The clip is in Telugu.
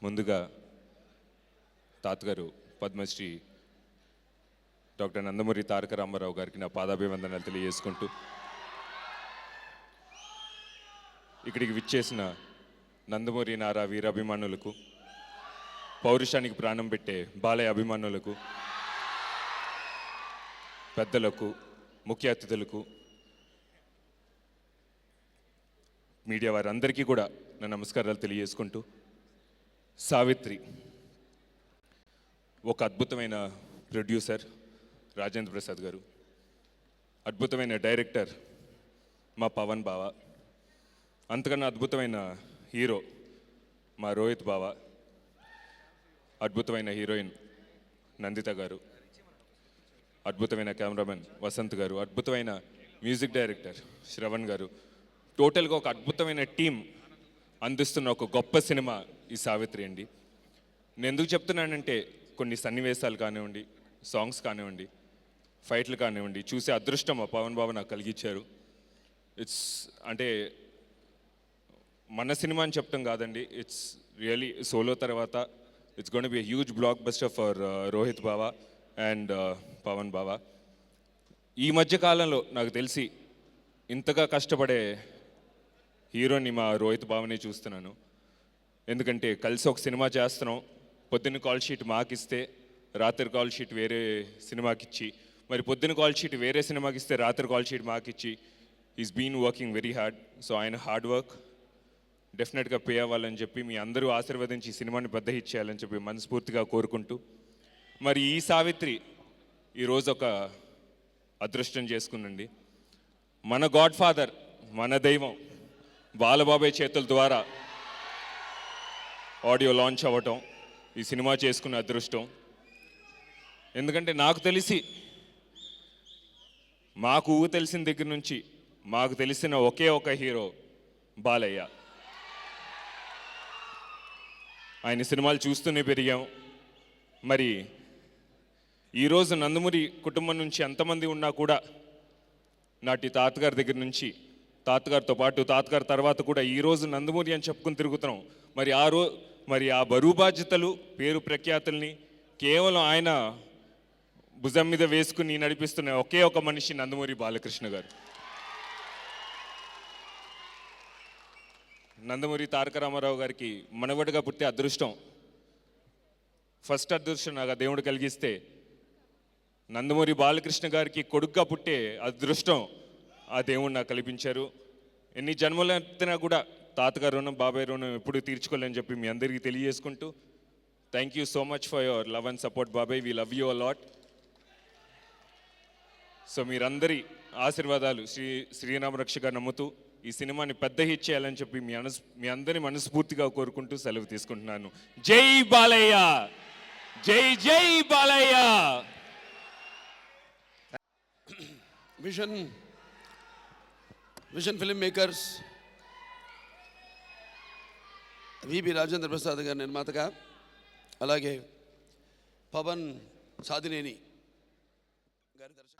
ముందుగా తాతగారు పద్మశ్రీ డాక్టర్ నందమూరి తారక రామారావు గారికి నా పాదాభివందనాలు తెలియజేసుకుంటూ, ఇక్కడికి విచ్చేసిన నందమూరి నారా వీరాభిమానులకు, పౌరుషానికి ప్రాణం పెట్టే బాలయ్య అభిమానులకు, పెద్దలకు, ముఖ్య అతిథులకు, మీడియా వారందరికీ కూడా నా నమస్కారాలు తెలియజేసుకుంటూ, సావిత్రి ఒక అద్భుతమైన ప్రొడ్యూసర్ రాజేంద్ర ప్రసాద్ గారు, అద్భుతమైన డైరెక్టర్ మా పవన్ బావ, అంతకన్నా అద్భుతమైన హీరో మా రోహిత్ బావ, అద్భుతమైన హీరోయిన్ నందిత గారు, అద్భుతమైన కెమెరామెన్ వసంత్ గారు, అద్భుతమైన మ్యూజిక్ డైరెక్టర్ శ్రవణ్ గారు, టోటల్గా ఒక అద్భుతమైన టీం అందిస్తున్న ఒక గొప్ప సినిమా ఈ సావిత్రి అండి. నేను ఎందుకు చెప్తున్నానంటే, కొన్ని సన్నివేశాలు కానివ్వండి, సాంగ్స్ కానివ్వండి, ఫైట్లు కానివ్వండి, చూసే అదృష్టం మా పవన్ బాబు నాకు కలిగించారు. ఇట్స్ అంటే మన సినిమా అని చెప్తాం కాదండి, ఇట్స్ రియలీ సోలో తర్వాత it's gonna be huge blockbuster for Rohit బావా అండ్ పవన్ బావా. ఈ మధ్య కాలంలో నాకు తెలిసి ఇంతగా కష్టపడే హీరోని మా రోహిత్ బావనే చూస్తున్నాను. ఎందుకంటే కలిసి ఒక సినిమా చేస్తున్నాం, పొద్దున్న కాల్ షీట్ మాకిస్తే రాత్రి కాల్ షీట్ వేరే సినిమాకి ఇచ్చి, మరి పొద్దున్న కాల్ షీట్ వేరే సినిమాకి ఇస్తే రాత్రి కాల్ షీట్ మాకిచ్చి, is been working very hard. So ఆయన హార్డ్ వర్క్ డెఫినెట్గా పే అవ్వాలని చెప్పి, మీ అందరూ ఆశీర్వదించి ఈ సినిమాని పెద్ద హిట్ చేయాలని చెప్పి మనస్ఫూర్తిగా కోరుకుంటూ, మరి ఈ సావిత్రి ఈరోజు ఒక అదృష్టం చేసుకుందండి. మన గాడ్ ఫాదర్, మన దైవం బాలబాబాయ్ చేతుల ద్వారా ఆడియో లాంచ్ అవ్వటం, ఈ సినిమా చేసుకున్న అదృష్టం. ఎందుకంటే నాకు తెలిసి, మాకు ఊహ తెలిసిన దగ్గర నుంచి మాకు తెలిసిన ఒకే ఒక హీరో బాలయ్య. ఆయన సినిమాలు చూస్తూనే పెరిగాం. మరి ఈరోజు నందమూరి కుటుంబం నుంచి ఎంతమంది ఉన్నా కూడా, నాటి తాతగారి దగ్గర నుంచి, తాతగారితో పాటు తాతగారి తర్వాత కూడా ఈరోజు నందమూరి అని చెప్పుకుని తిరుగుతున్నాం. మరి ఆ బరువు బాధ్యతలు, పేరు ప్రఖ్యాతుల్ని కేవలం ఆయన భుజం మీద వేసుకుని నడిపిస్తున్న ఒకే ఒక మనిషి నందమూరి బాలకృష్ణ గారు. నందమూరి తారక రామారావు గారికి మనవడిగా పుట్టే అదృష్టం, ఫస్ట్ అదృష్టం నాకు దేవుడు కలిగిస్తే, నందమూరి బాలకృష్ణ గారికి కొడుకుగా పుట్టే అదృష్టం ఆ దేవుడు నాకు కల్పించారు. ఎన్ని జన్మలు ఎత్తినా కూడా తాతగారు రుణం, బాబాయ్ రుణం ఎప్పుడు తీర్చుకోలేని చెప్పి మీ అందరికీ తెలియజేసుకుంటూ, thank you so much for your love and support బాబాయ్, we love you a lot. So మీరందరి ఆశీర్వాదాలు శ్రీరామ రక్షగా నమ్ముతూ ఈ సినిమాని పెద్ద హిట్ చేయాలని చెప్పి మీ అందరి మనస్ఫూర్తిగా కోరుకుంటూ సెలవు తీసుకుంటున్నాను. జై బాలయ్య, జై జై Balayya. Vision Film Makers VB Rajendra Prasad గారి నిర్మాతగా, అలాగే పవన్ సాదినేని గారి దర్శకుడు.